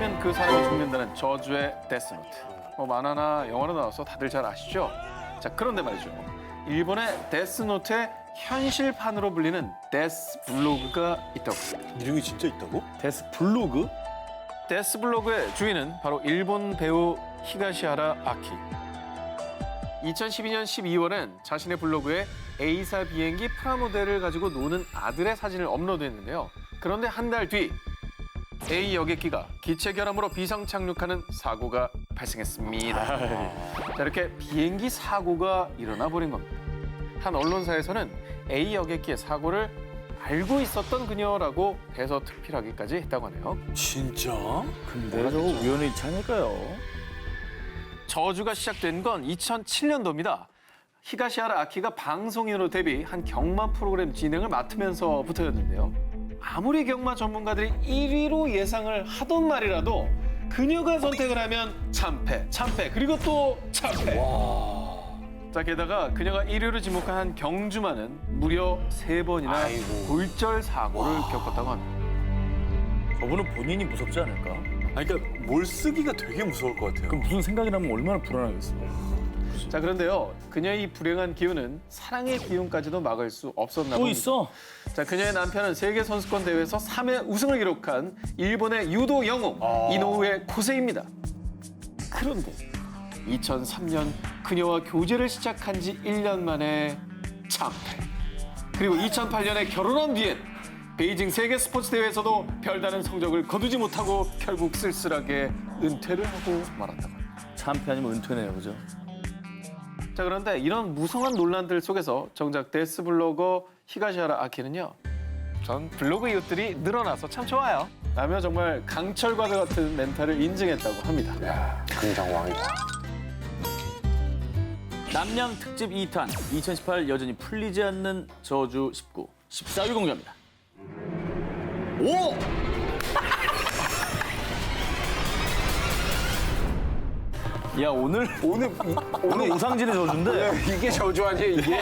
하면 그 사람이 죽는다는 저주의 데스노트. 만화나 영화로 나와서 다들 잘 아시죠? 자, 그런데 말이죠. 일본의 데스노트의 현실판으로 불리는 데스블로그가 있다고 합니다. 이름이 진짜 있다고? 데스블로그? 데스블로그의 주인은 바로 일본 배우 히가시하라 아키. 2012년 12월엔 자신의 블로그에 A사 비행기 프라모델을 가지고 노는 아들의 사진을 업로드했는데요. 그런데 한 달 뒤 A 여객기가 기체 결함으로 비상 착륙하는 사고가 발생했습니다. 자, 이렇게 비행기 사고가 일어나 버린 겁니다. 한 언론사에서는 A 여객기의 사고를 알고 있었던 그녀라고 대서특필하기까지 했다고 하네요. 진짜? 근데 저거 우연의 일치 아닐까요? 저주가 시작된 건 2007년도입니다. 히가시하라 아키가 방송인으로 데뷔, 한 경마 프로그램 진행을 맡으면서부터였는데요. 아무리 경마 전문가들이 1위로 예상을 하던 말이라도 그녀가 선택을 하면 참패, 그리고 또 참패. 자, 게다가 그녀가 1위로 지목한 한 경주마는 무려 3번이나 골절 사고를 겪었다고 합니다. 저분은 본인이 무섭지 않을까? 아니, 그러니까 뭘 쓰기가 되게 무서울 것 같아요. 그럼 무슨 생각이 나면 얼마나 불안하겠어. 자, 그런데요. 그녀의 이 불행한 기운은 사랑의 기운까지도 막을 수 없었나 또 봅니다. 있어? 자, 그녀의 남편은 세계 선수권 대회에서 3회 우승을 기록한 일본의 유도 영웅 이노우에 코세입니다. 그런데 2003년 그녀와 교제를 시작한 지 1년 만에 참패. 그리고 2008년에 결혼한 뒤엔 베이징 세계 스포츠 대회에서도 별다른 성적을 거두지 못하고 결국 쓸쓸하게 은퇴를 하고 말았다고 합니다. 참패 아니면 은퇴네요, 그죠? 자, 그런데 이런 무성한 논란들 속에서 정작 데스블로거 히가시하라 아키는요. 전 블로그 이웃들이 늘어나서 참 좋아요. 라며 정말 강철과도 같은 멘탈을 인증했다고 합니다. 야, 긍정왕이다. 남양 특집 2탄 2018 여전히 풀리지 않는 저주 19 14위 공개합니다. 오! 야, 오늘 우상진의 저주인데 이게 저주 아니에요, 이게?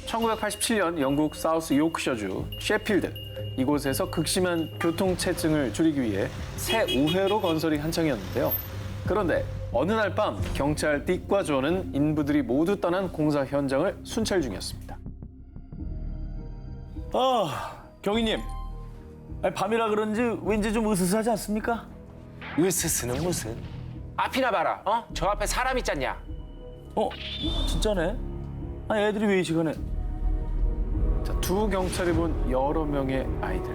1987년 영국 사우스 요크셔주 셰필드. 이곳에서 극심한 교통체증을 줄이기 위해 새 우회로 건설이 한창이었는데요. 그런데 어느 날 밤 경찰 딕과 존은 인부들이 모두 떠난 공사 현장을 순찰 중이었습니다. 경위님, 밤이라 그런지 왠지 좀 으스스하지 않습니까? 으스스는 무슨? 앞이나 봐라, 어? 저 앞에 사람 있잖냐? 진짜네? 애들이 왜 이 시간에? 자, 두 경찰이 본 여러 명의 아이들.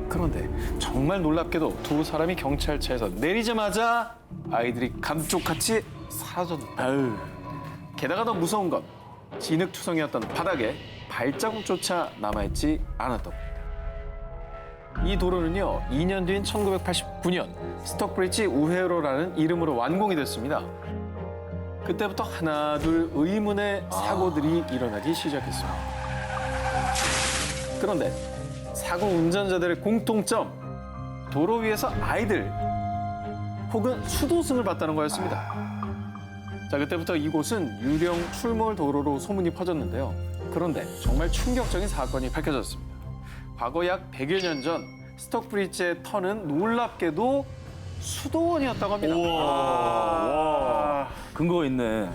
그런데 정말 놀랍게도 두 사람이 경찰차에서 내리자마자 아이들이 감쪽같이 사라졌는데. 아유, 게다가 더 무서운 건 진흙투성이었던 바닥에 발자국조차 남아있지 않았던 겁니다. 이 도로는요, 2년 뒤인 1989년 스톡브리지 우회로라는 이름으로 완공이 됐습니다. 그때부터 하나 둘 의문의 사고들이 일어나기 시작했습니다. 그런데 사고 운전자들의 공통점, 도로 위에서 아이들 혹은 수도승을 봤다는 거였습니다. 자, 그때부터 이곳은 유령 출몰 도로로 소문이 퍼졌는데요. 그런데 정말 충격적인 사건이 밝혀졌습니다. 과거 약 100여 년 전 스톡브리지의 터는 놀랍게도 수도원이었다고 합니다. 근거가 있네.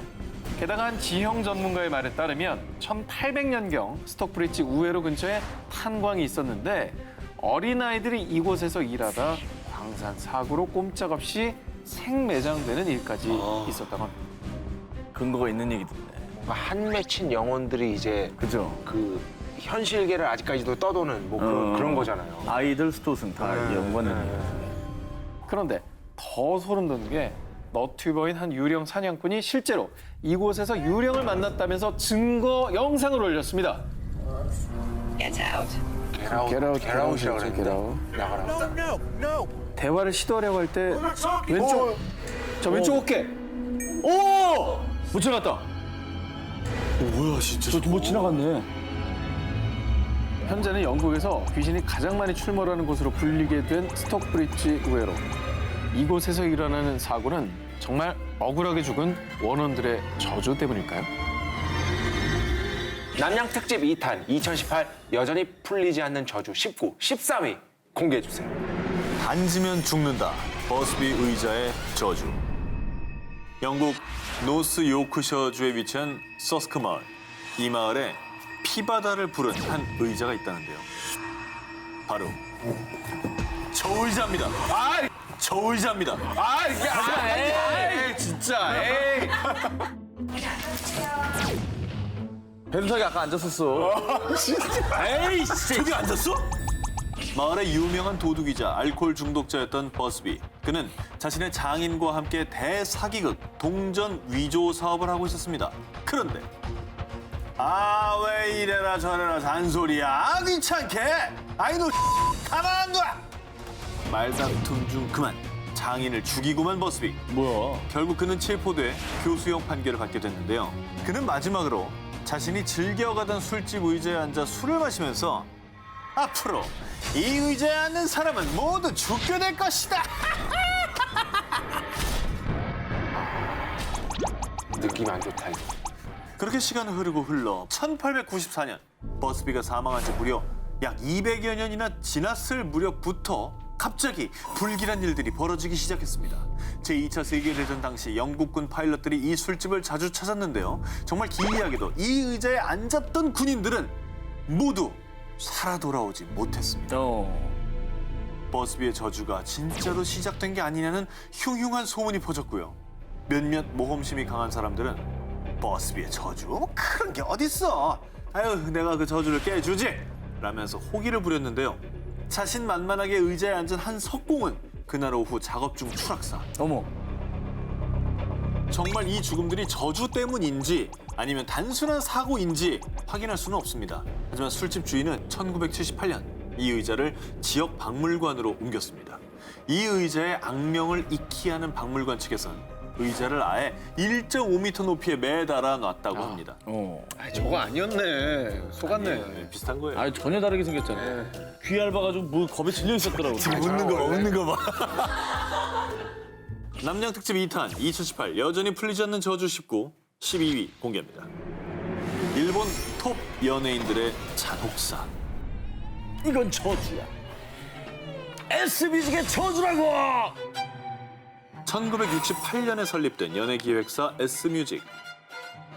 게다가 한 지형 전문가의 말에 따르면 1800년경 스톡브리지 우회로 근처에 탄광이 있었는데 어린아이들이 이곳에서 일하다 광산 사고로 꼼짝없이 생매장되는 일까지 있었다고 합니다. 근거가 있는 얘기 듣네. 뭔가 한 맺힌 영혼들이 이제 그죠? 그 현실계를 아직까지도 떠도는 뭐 그런 거잖아요. 아이들 수도승 다 연관되는 얘기. 그런데 더 소름 돋는 게 너튜버인 한 유령 사냥꾼이 실제로 이곳에서 유령을 만났다면서 증거 영상을 올렸습니다. 겟아웃이라고 그랬는데. 나가라. 대화를 시도하려고 할 때 왼쪽 어깨. 오! 못 지나갔다. 뭐야, 진짜. 못 지나갔네. 현재는 영국에서 귀신이 가장 많이 출몰하는 곳으로 불리게 된 스톡브리지 우회로. 이곳에서 일어나는 사고는 정말 억울하게 죽은 원혼들의 저주 때문일까요? 남양 특집 2탄 2018 여전히 풀리지 않는 저주 19, 14위 공개해 주세요. 앉으면 죽는다. 버스비 의자의 저주. 영국 노스 요크셔주에 위치한 서스크 마을. 이 마을에 피바다를 부른 한 의자가 있다는데요. 바로 저 의자입니다. 저 의자입니다. 에이, 진짜. 에이. 변석이 아까 앉았었어. 에이, 저기 앉았어? 마을의 유명한 도둑이자 알코올 중독자였던 버스비. 그는 자신의 장인과 함께 대사기극 동전 위조 사업을 하고 있었습니다. 그런데 왜 이래라 저래라 잔소리야. 귀찮게. 아이 너 가만 안 둬. 말다툼 중 그만 장인을 죽이고만 버스비. 뭐야? 결국 그는 체포돼 교수형 판결을 받게 됐는데요. 그는 마지막으로 자신이 즐겨가던 술집 의자에 앉아 술을 마시면서 앞으로 이 의자에 앉는 사람은 모두 죽게 될 것이다. 느낌 안 좋다 이거. 그렇게 시간은 흐르고 흘러 1894년 버스비가 사망한 지 무려 약 200여 년이나 지났을 무렵부터 갑자기 불길한 일들이 벌어지기 시작했습니다. 제2차 세계대전 당시 영국군 파일럿들이 이 술집을 자주 찾았는데요. 정말 기이하게도 이 의자에 앉았던 군인들은 모두 살아 돌아오지 못했습니다. 버스비의 저주가 진짜로 시작된 게 아니냐는 흉흉한 소문이 퍼졌고요. 몇몇 모험심이 강한 사람들은 버스비의 저주? 그런 게 어딨어? 아유, 내가 그 저주를 깨주지! 라면서 호기를 부렸는데요. 자신만만하게 의자에 앉은 한 석공은 그날 오후 작업 중 추락사. 어머. 정말 이 죽음들이 저주 때문인지 아니면 단순한 사고인지 확인할 수는 없습니다. 하지만 술집 주인은 1978년 이 의자를 지역 박물관으로 옮겼습니다. 이 의자의 악명을 익히 하는 박물관 측에선 의자를 아예 1.5m 높이에 매달아 놨다고 합니다. 저거 아니었네. 속았네. 비슷한 거예요. 아니 전혀 다르게 생겼잖아. 귀 얇아가지고 뭐 겁에 질려 있었더라고. 웃는 거 봐. 남양 특집 2탄 2018 여전히 풀리지 않는 저주 19 12위 공개합니다. 일본 톱 연예인들의 잔혹사. 이건 저주야. S뮤직의 저주라고. 1968년에 설립된 연예기획사 S뮤직.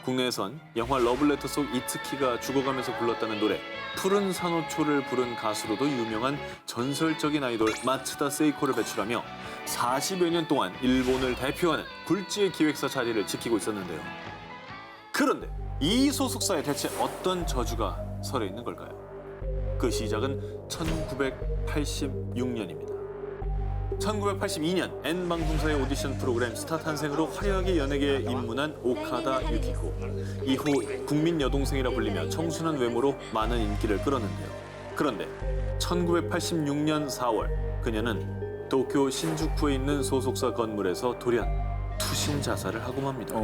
국내에선 영화 러블레터 속 이츠키가 죽어가면서 불렀다는 노래 푸른 산호초를 부른 가수로도 유명한 전설적인 아이돌 마츠다 세이코를 배출하며 40여 년 동안 일본을 대표하는 굴지의 기획사 자리를 지키고 있었는데요. 그런데 이 소속사에 대체 어떤 저주가 서려 있는 걸까요? 그 시작은 1986년입니다. 1982년 N방송사의 오디션 프로그램 스타 탄생으로 화려하게 연예계에 입문한 오카다 유키코. 이후 국민 여동생이라 불리며 청순한 외모로 많은 인기를 끌었는데요. 그런데 1986년 4월 그녀는 도쿄 신주쿠에 있는 소속사 건물에서 돌연 투신 자살을 하고 맙니다.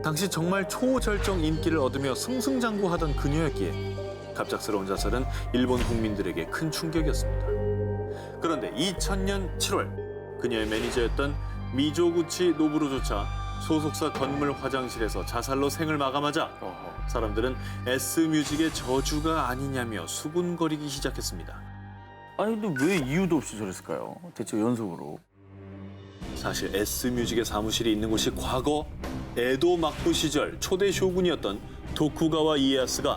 당시 정말 초절정 인기를 얻으며 승승장구하던 그녀였기에 갑작스러운 자살은 일본 국민들에게 큰 충격이었습니다. 그런데 2000년 7월 그녀의 매니저였던 미조구치 노부로조차 소속사 건물 화장실에서 자살로 생을 마감하자 사람들은 S뮤직의 저주가 아니냐며 수군거리기 시작했습니다. 아니 근데 왜 이유도 없이 저랬을까요? 대체 연속으로. 사실 S뮤직의 사무실이 있는 곳이 과거 에도 막부 시절 초대 쇼군이었던 도쿠가와 이에야스가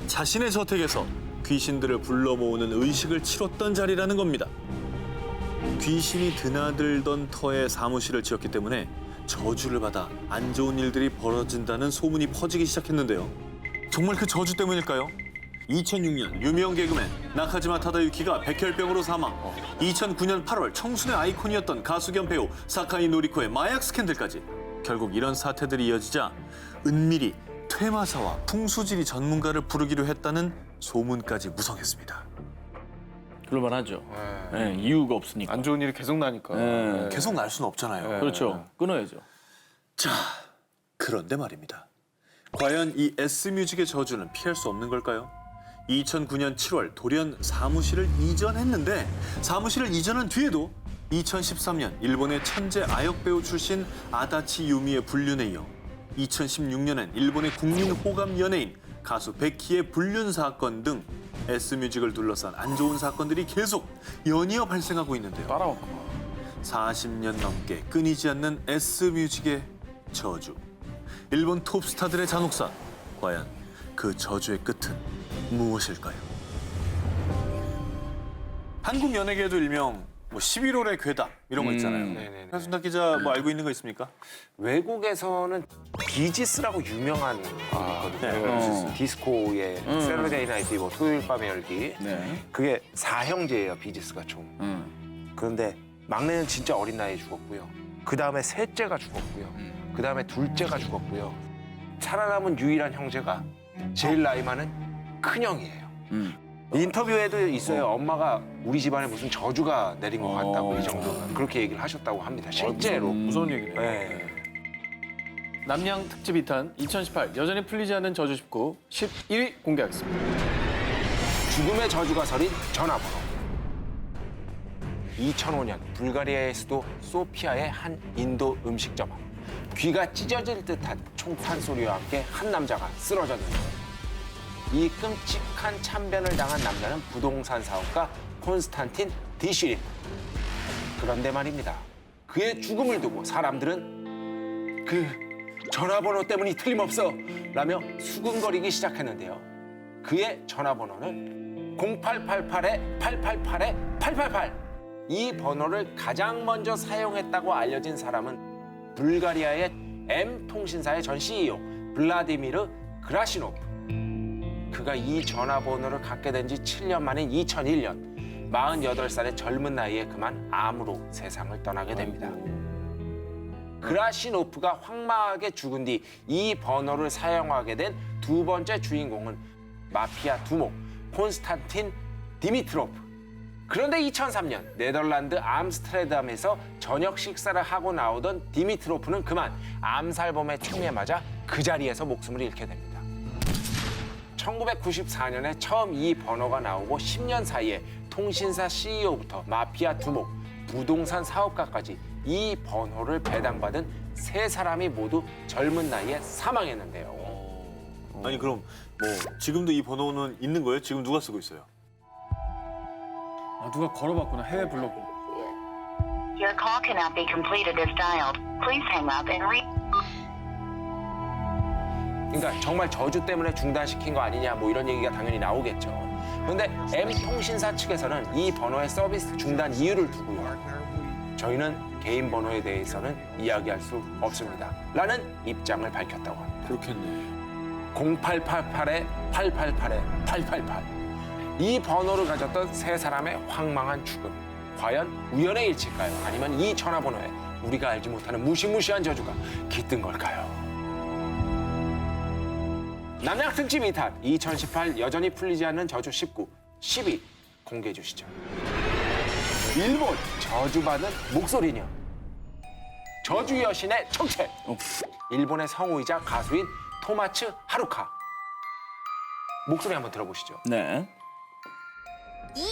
자신의 저택에서 귀신들을 불러 모으는 의식을 치렀던 자리라는 겁니다. 귀신이 드나들던 터에 사무실을 지었기 때문에 저주를 받아 안 좋은 일들이 벌어진다는 소문이 퍼지기 시작했는데요. 정말 그 저주 때문일까요? 2006년 유명 개그맨 나카지마 타다유키가 백혈병으로 사망. 2009년 8월 청순의 아이콘이었던 가수 겸 배우 사카이 노리코의 마약 스캔들까지. 결국 이런 사태들이 이어지자 은밀히 퇴마사와 풍수지리 전문가를 부르기로 했다는 소문까지 무성했습니다. 그럴만하죠. 네, 이유가 없으니까. 안 좋은 일이 계속 나니까. 네. 계속 날 수는 없잖아요. 그렇죠. 끊어야죠. 자, 그런데 말입니다. 과연 이 S뮤직의 저주는 피할 수 없는 걸까요? 2009년 7월 돌연 사무실을 이전했는데 사무실을 이전한 뒤에도 2013년 일본의 천재 아역배우 출신 아다치 유미의 불륜에 이어 2016년엔 일본의 국민 호감 연예인 가수 백희의 불륜 사건 등 S뮤직을 둘러싼 안 좋은 사건들이 계속 연이어 발생하고 있는데요. 따라왔구나. 40년 넘게 끊이지 않는 S뮤직의 저주. 일본 톱스타들의 잔혹사. 과연 그 저주의 끝은 무엇일까요? 한국 연예계에도 일명 뭐 11월의 괴담 이런 거 있잖아요. 네네네. 현순탁 기자 뭐 알고 있는 거 있습니까? 외국에서는 비지스라고 유명한 곡이 있거든요. 디스코의 세러데이 나이트 뭐 토요일 밤에 열기. 네. 그게 4형제예요, 비지스가 총. 그런데 막내는 진짜 어린 나이에 죽었고요. 그 다음에 셋째가 죽었고요. 그 다음에 둘째가 죽었고요. 살아남은 유일한 형제가 제일 나이 많은 큰형이에요. 인터뷰에도 있어요. 엄마가 우리 집안에 무슨 저주가 내린 것 같다고 이 정도가 그렇게 얘기를 하셨다고 합니다. 실제로. 무서운 얘기네요. 네. 남양 특집 2탄 2018 여전히 풀리지 않는 저주 19 11위 공개하겠습니다. 죽음의 저주가 서린 전화번호. 2005년 불가리아의 수도 소피아의 한 인도 음식점 앞. 귀가 찢어질 듯한 총탄 소리와 함께 한 남자가 쓰러졌는데 이 끔찍한 참변을 당한 남자는 부동산 사업가 콘스탄틴 디슈린. 그런데 말입니다. 그의 죽음을 두고 사람들은 그 전화번호 때문이 틀림없어 라며 수군거리기 시작했는데요. 그의 전화번호는 0888-888-888. 이 번호를 가장 먼저 사용했다고 알려진 사람은 불가리아의 M통신사의 전 CEO 블라디미르 그라시노프. 그가 이 전화번호를 갖게 된 지 7년 만인 2001년 48살의 젊은 나이에 그만 암으로 세상을 떠나게 됩니다. 그라시노프가 황망하게 죽은 뒤 이 번호를 사용하게 된 두 번째 주인공은 마피아 두목 콘스탄틴 디미트로프. 그런데 2003년 네덜란드 암스테르담에서 저녁 식사를 하고 나오던 디미트로프는 그만 암살범의 총에 맞아 그 자리에서 목숨을 잃게 됩니다. 1994년에 처음 이 번호가 나오고 10년 사이에 통신사 CEO부터 마피아 두목, 부동산 사업가까지 이 번호를 배당받은 세 사람이 모두 젊은 나이에 사망했는데요. 아니 그럼 뭐 지금도 이 번호는 있는 거예요? 지금 누가 쓰고 있어요? 아, 누가 걸어봤구나. 해외 블로그. Your call cannot be completed as dialed. Please hang up and 그러니까 정말 저주 때문에 중단시킨 거 아니냐 뭐 이런 얘기가 당연히 나오겠죠. 그런데 M통신사 측에서는 이 번호의 서비스 중단 이유를 두고요. 저희는 개인 번호에 대해서는 이야기할 수 없습니다. 라는 입장을 밝혔다고 합니다. 그렇겠네. 0888-888-888. 이 번호를 가졌던 세 사람의 황망한 죽음. 과연 우연의 일치일까요? 아니면 이 전화번호에 우리가 알지 못하는 무시무시한 저주가 깃든 걸까요? 남양 특집 2탄 2018 여전히 풀리지 않는 저주 19, 10위 공개해 주시죠. 일본 저주받은 목소리녀. 저주 여신의 정체. 일본의 성우이자 가수인 토마츠 하루카. 목소리 한번 들어보시죠. 네. いい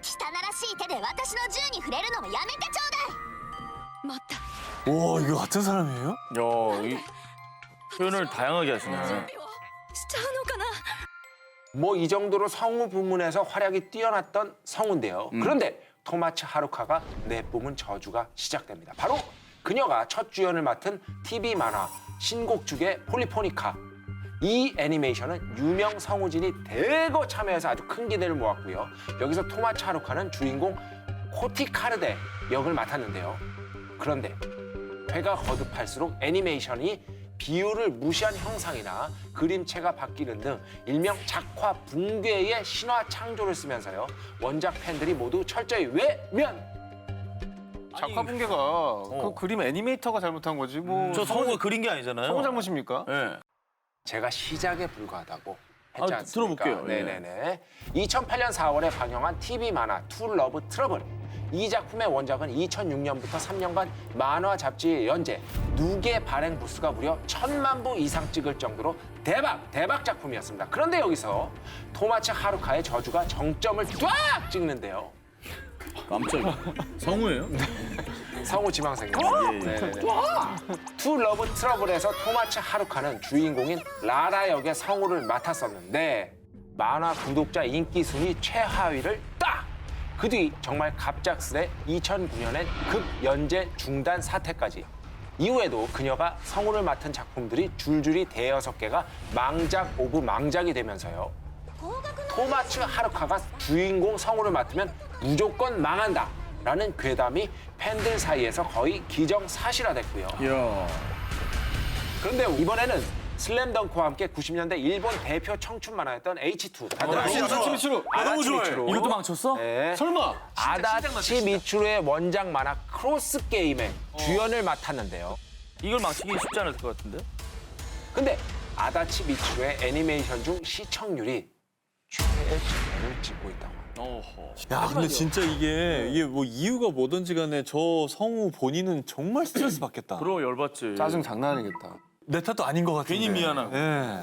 汚らしい手で私の銃に触れるのもやめてちょうだい。また 와 이거 같은 사람이에요? 야, 이 표현을 다양하게 하시네. しちゃうのかな。 뭐 이 정도로 성우 부문에서 활약이 뛰어났던 성우인데요. 그런데 토마츠 하루카가 내뿜은 저주가 시작됩니다. 바로 그녀가 첫 주연을 맡은 TV 만화 신곡죽의 폴리포니카. 이 애니메이션은 유명 성우진이 대거 참여해서 아주 큰 기대를 모았고요. 여기서 토마츠 하루카는 주인공 코티카르데 역을 맡았는데요. 그런데 회가 거듭할수록 애니메이션이 비율을 무시한 형상이나 그림체가 바뀌는 등 일명 작화 붕괴의 신화 창조를 쓰면서요. 원작 팬들이 모두 철저히 외면! 작화 붕괴가 그 그림 애니메이터가 잘못한 거지. 뭐 저 성우가 그린 게 아니잖아요. 성우 잘못입니까? 네. 제가 시작에 불과하다고 했지 아, 않습니까? 들어볼게요. 예. 네네네. 2008년 4월에 방영한 TV 만화 투 러브 트러블. 이 작품의 원작은 2006년부터 3년간 만화 잡지의 연재, 누계 발행 부수가 무려 1,000만 부 이상 찍을 정도로 대박 작품이었습니다. 그런데 여기서 토마츠 하루카의 저주가 정점을 쫙 찍는데요. 깜짝이야. 성우예요? 성우 지망생이었어요. 네네네. 투 러브 트러블에서 토마츠 하루카는 주인공인 라라 역의 성우를 맡았었는데 만화 구독자 인기 순위 최하위를 딱! 그 뒤 정말 갑작스레 2009년엔 급연재 중단 사태까지. 이후에도 그녀가 성우를 맡은 작품들이 줄줄이 대여섯 개가 망작 오브 망작이 되면서요. 토마츠 하루카가 주인공 성우를 맡으면 무조건 망한다 라는 괴담이 팬들 사이에서 거의 기정사실화됐고요. 그런데 이번에는 슬램덩크와 함께 90년대 일본 대표 청춘 만화였던 H2 다들 아시죠? 아치미츠루. 너무 좋아해. 아다치미츠루. 이것도 망쳤어? 네. 설마. 아다치 미츠루의 원작 만화 크로스 게임의 주연을 맡았는데요. 이걸 망치기 쉽지 않을 것 같은데? 근데 아다치 미츠루의 애니메이션 중 시청률이 최저를 찍고 있다고 합니다. 야, 근데 진짜 이게 뭐 이유가 뭐든지 간에 저 성우 본인은 정말 스트레스 받겠다. 그럼 열받지. 짜증 장난 아니겠다. 내 탓도 아닌 것 같은데. 괜히 미안하고. 예.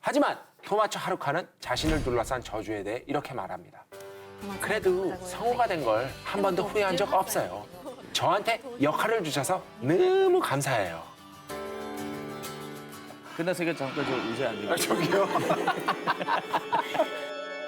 하지만 토마츠 하루카는 자신을 둘러싼 저주에 대해 이렇게 말합니다. 그래도 성우가 된 걸 한 번도 후회한 적 없어요. 저한테 역할을 주셔서 너무 감사해요. 끝났으니까 잠깐 저 의자에 앉아.